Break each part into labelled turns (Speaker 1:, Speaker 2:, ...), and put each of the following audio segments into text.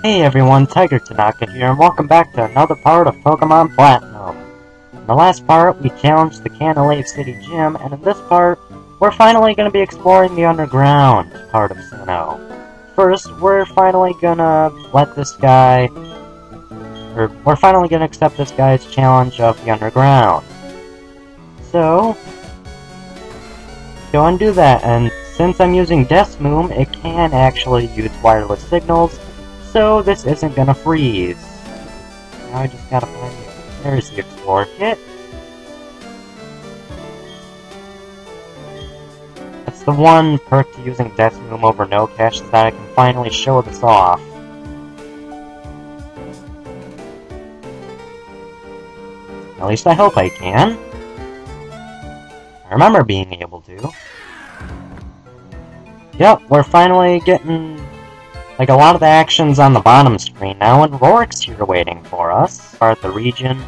Speaker 1: Hey everyone, Tiger Tanaka here, and welcome back to another part of Pokemon Platinum. In the last part, we challenged the Canalave City Gym, and in this part, we're finally going to be exploring the underground part of Sinnoh. First, we're finally gonna let this guy... we're finally gonna accept this guy's challenge of the underground. So, go and do that, and since I'm using Desmoom, it can actually use wireless signals, so this isn't gonna freeze. Now I just gotta find it. There's the Explorer Kit. That's the one perk to using Desmoom over No Cash, is that I can finally show this off. At least I hope I can. I remember being able to. Yep, we're finally getting like a lot of the actions on the bottom screen now, and Rorik's here waiting for us. Part of the region.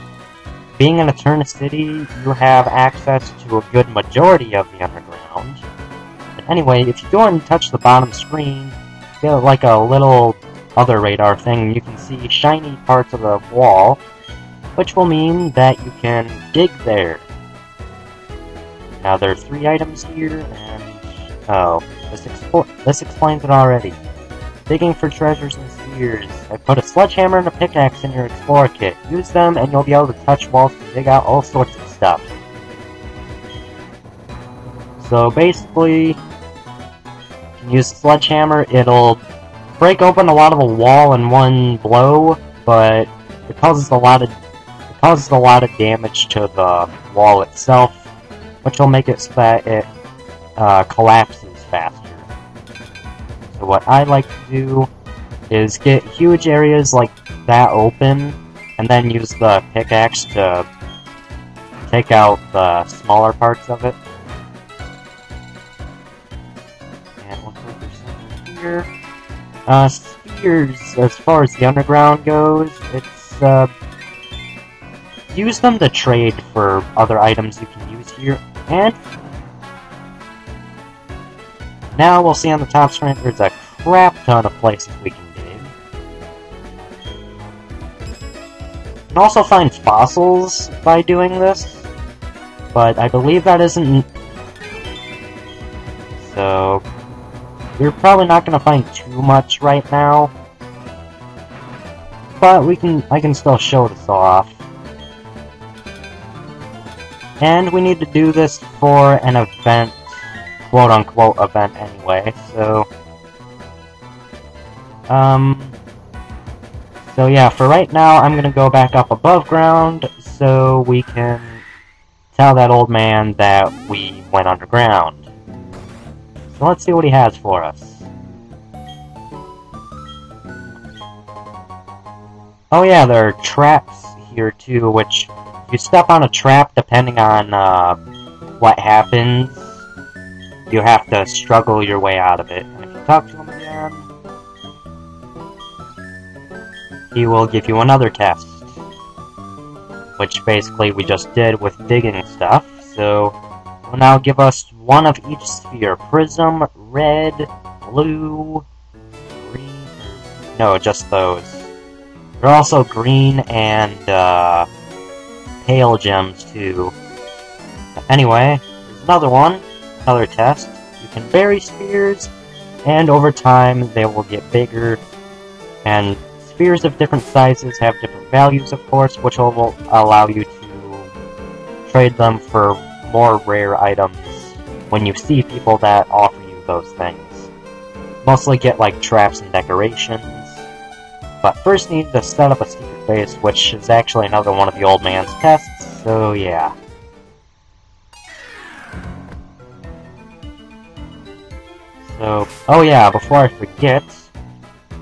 Speaker 1: Being in Eterna City, you have access to a good majority of the underground. But anyway, if you go and touch the bottom screen, you get like a little other radar thing. You can see shiny parts of the wall, which will mean that you can dig there. Now there are 3 items here, and oh, this explains it already. Digging for treasures and spheres. I put a sledgehammer and a pickaxe in your Explorer Kit. Use them and you'll be able to touch walls to dig out all sorts of stuff. So basically, you can use the sledgehammer, it'll break open a lot of a wall in one blow, but it causes a lot of damage to the wall itself, which will make it so that it collapses faster. So what I like to do is get huge areas like that open, and then use the pickaxe to take out the smaller parts of it. And looks like there's something here. Spheres, as far as the underground goes, it's, use them to trade for other items you can use here, and now we'll see on the top screen there's a crap ton of places we can dig. You can also find fossils by doing this, but I believe that isn't... So, you're probably not going to find too much right now, but I can still show this off. And we need to do this for an event, quote-unquote event anyway, so... So yeah, for right now, I'm gonna go back up above ground, so we can tell that old man that we went underground. So let's see what he has for us. Oh yeah, there are traps here too, which, if you step on a trap, depending on, what happens, you have to struggle your way out of it. And if you talk to him again, he will give you another test. Which basically we just did with digging stuff, so will now give us one of each sphere. Prism, red, blue, green... No, just those. There are also green and, pale gems too. Anyway, there's another one. Another test. You can bury spheres, and over time they will get bigger, and spheres of different sizes have different values, of course, which will allow you to trade them for more rare items when you see people that offer you those things. Mostly get like traps and decorations, but first you need to set up a secret base, which is actually another one of the old man's tests, so yeah. So, oh yeah, before I forget,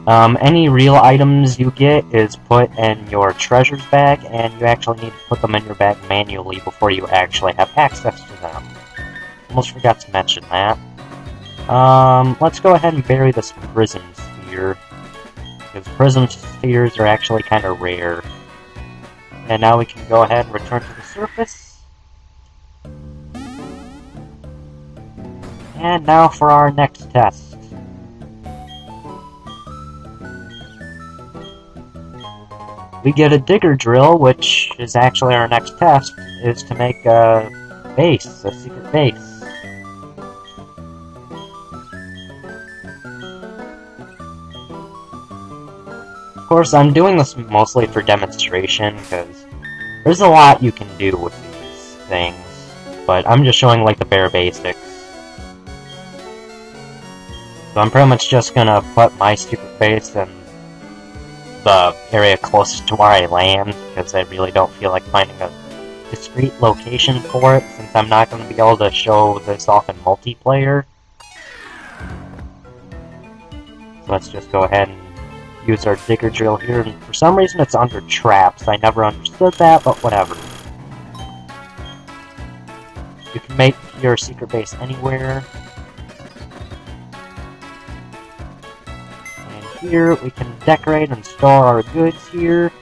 Speaker 1: any real items you get is put in your treasures bag, and you actually need to put them in your bag manually before you actually have access to them. Almost forgot to mention that. Let's go ahead and bury this prism sphere, because prism spheres are actually kind of rare. And now we can go ahead and return to the surface. And now for our next test. we get a digger drill, which is actually our next test, is to make a base, a secret base. Of course, I'm doing this mostly for demonstration, because there's a lot you can do with these things, but I'm just showing like the bare basics. So I'm pretty much just gonna put my secret base in the area closest to where I land, because I really don't feel like finding a discrete location for it, since I'm not going to be able to show this off in multiplayer. So let's just go ahead and use our digger drill here, and for some reason it's under traps. I never understood that, but whatever. You can make your secret base anywhere. Here, we can decorate and store our goods here.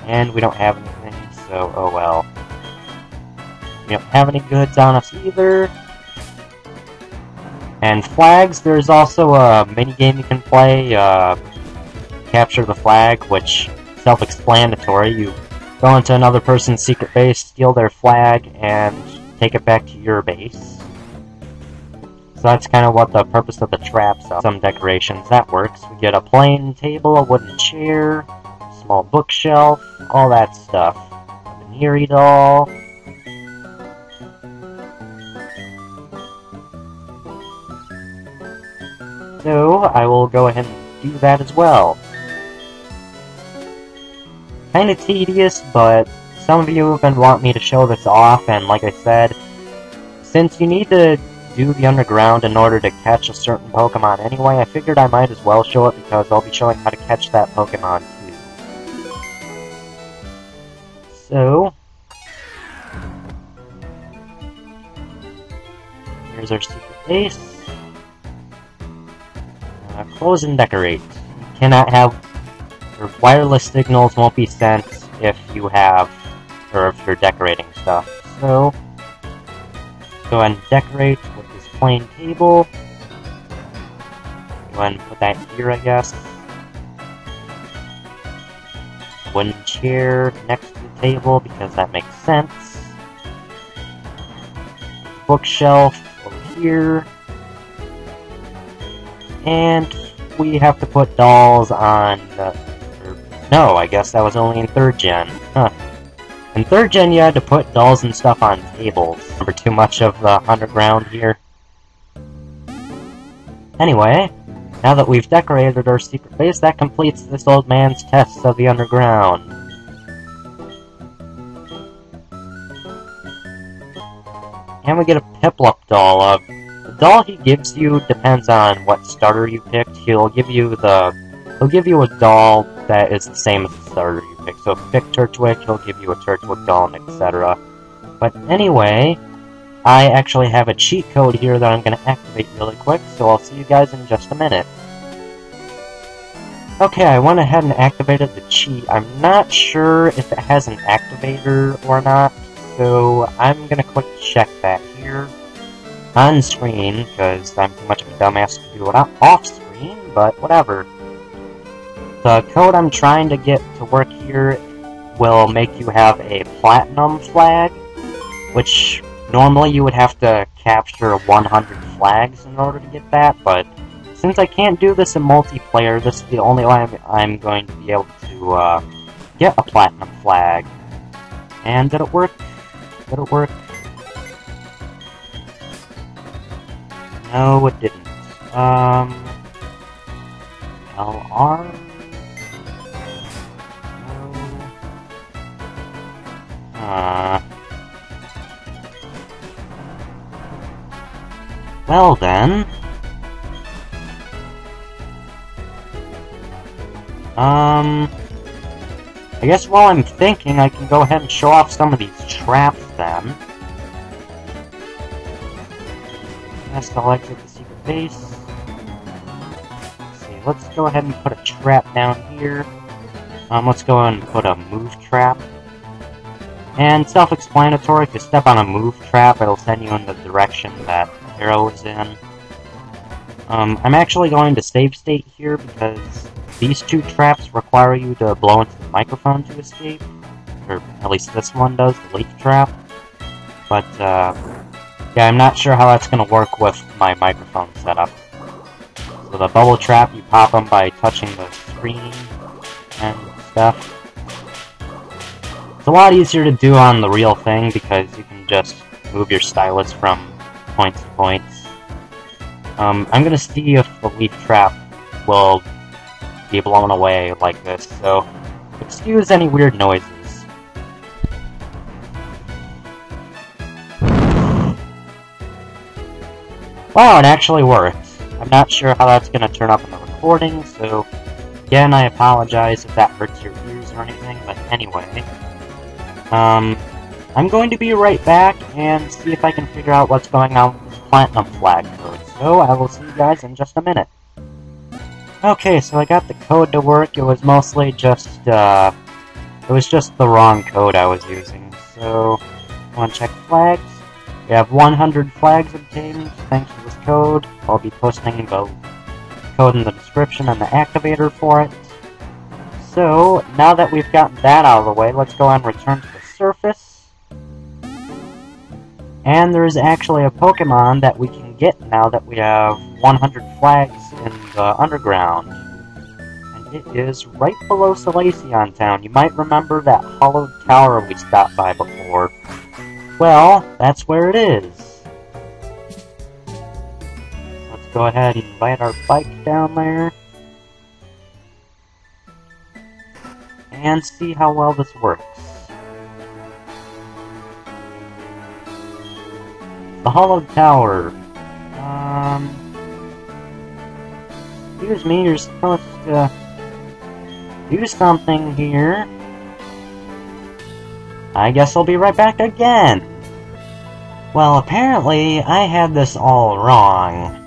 Speaker 1: And we don't have anything, so oh well. We don't have any goods on us either. And flags, there's also a mini-game you can play, Capture the Flag, which is self-explanatory. You go into another person's secret base, steal their flag, and take it back to your base. So that's kind of what the purpose of the traps are. Some decorations, that works. We get a plain table, a wooden chair, small bookshelf, all that stuff. A veneer doll. So, I will go ahead and do that as well. Kinda tedious, but some of you have been wanting me to show this off, and like I said, since you need to do the underground in order to catch a certain Pokemon anyway, I figured I might as well show it because I'll be showing how to catch that Pokemon too. So, here's our secret base. Close and decorate. You cannot have, or wireless signals won't be sent if you have, or if you're decorating stuff. So, go ahead and decorate with this plain table. Go ahead and put that here, I guess. Wooden chair next to the table, because that makes sense. Bookshelf over here. And we have to put dolls on... no, I guess that was only in 3rd gen. Huh. In 3rd gen, you had to put dolls and stuff on tables. Remember too much of the underground here? Anyway, now that we've decorated our secret base, that completes this old man's tests of the underground. And we get a Piplup doll. The doll he gives you depends on what starter you picked. He'll give you a doll that is the same as the starter you picked. So if you pick Turtwig, he'll give you a Turtwig doll, and etc. But anyway, I actually have a cheat code here that I'm going to activate really quick, so I'll see you guys in just a minute. Okay, I went ahead and activated the cheat. I'm not sure if it has an activator or not, so I'm going to quick check that here on screen, because I'm too much of a dumbass to do it off screen, but whatever. The code I'm trying to get to work here will make you have a platinum flag, which normally you would have to capture 100 flags in order to get that, but since I can't do this in multiplayer, this is the only way I'm going to be able to get a platinum flag. And did it work? Did it work? No, it didn't. LR? No. Well then. I guess while I'm thinking, I can go ahead and show off some of these traps then. Yes, I'll exit the secret base. Let's see, let's go ahead and put a trap down here. Let's go ahead and put a move trap. And self-explanatory, if you step on a move trap, it'll send you in the direction that arrow is in. I'm actually going to save state here because these two traps require you to blow into the microphone to escape. Or at least this one does, the leaf trap. But, yeah, I'm not sure how that's going to work with my microphone setup. So the bubble trap, you pop them by touching the screen and stuff. It's a lot easier to do on the real thing because you can just move your stylus from point to point. I'm going to see if the leaf trap will be blown away like this, so excuse any weird noises. Wow, it actually worked. I'm not sure how that's going to turn up in the recording, so again, I apologize if that hurts your ears or anything, but anyway. I'm going to be right back and see if I can figure out what's going on with this Platinum Flag code, so I will see you guys in just a minute. Okay, so I got the code to work. It was mostly just, it was just the wrong code I was using, so I want to check flags. We have 100 flags obtained thanks to this code. I'll be posting the code in the description and the activator for it. So, now that we've gotten that out of the way, let's go and return to the surface. And there's actually a Pokemon that we can get now that we have 100 flags in the underground. And it is right below Solaceon Town. You might remember that hollowed tower we stopped by before. Well, that's where it is. Let's go ahead and invite our bike down there. And see how well this works. The hollowed tower. Excuse me, you're supposed to do something here. I guess I'll be right back again. Well, apparently, I had this all wrong.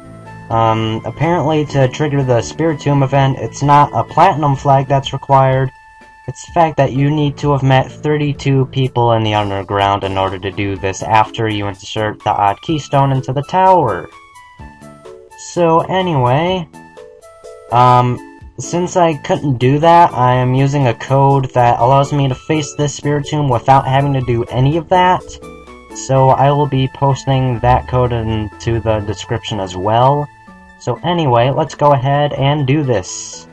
Speaker 1: Apparently to trigger the Spiritomb event, it's not a Platinum Flag that's required. It's the fact that you need to have met 32 people in the underground in order to do this after you insert the odd keystone into the tower. So anyway, since I couldn't do that, I am using a code that allows me to face this Spiritomb without having to do any of that. So I will be posting that code into the description as well. So anyway, let's go ahead and do this.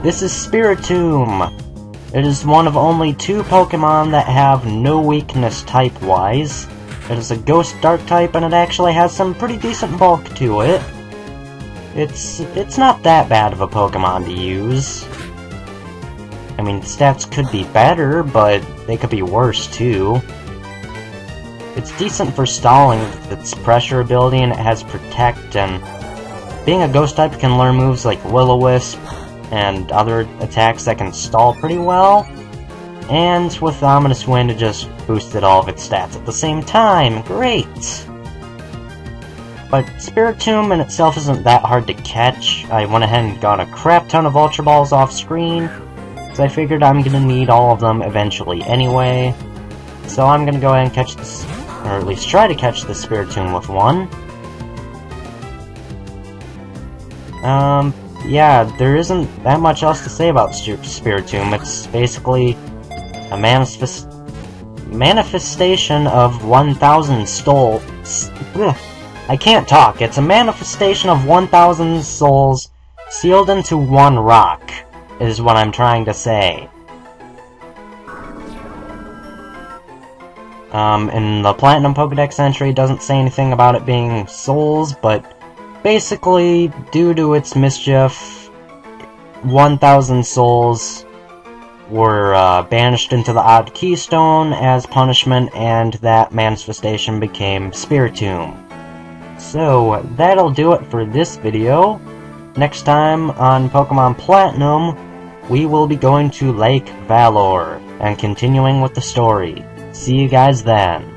Speaker 1: This is Spiritomb. It is one of only 2 Pokemon that have no weakness type-wise. It is a Ghost Dark type, and it actually has some pretty decent bulk to it. It's not that bad of a Pokemon to use. I mean, stats could be better, but they could be worse too. It's decent for stalling with its pressure ability, and it has Protect, and being a Ghost type can learn moves like Will-O-Wisp and other attacks that can stall pretty well. And with Ominous Wind, it just boosted all of its stats at the same time. Great! But Spiritomb in itself isn't that hard to catch. I went ahead and got a crap ton of Ultra Balls off screen, because I figured I'm gonna need all of them eventually anyway. So I'm gonna go ahead and catch this, or at least try to catch the Spiritomb with one. Yeah, there isn't that much else to say about Spiritomb. It's basically a manifestation of 1,000 souls. I can't talk. It's a manifestation of 1,000 souls sealed into one rock, is what I'm trying to say. In the Platinum Pokédex entry, it doesn't say anything about it being souls, but basically, due to its mischief, 1,000 souls were banished into the Odd Keystone as punishment, and that manifestation became Spiritomb. So, that'll do it for this video. Next time on Pokemon Platinum, we will be going to Lake Valor and continuing with the story. See you guys then.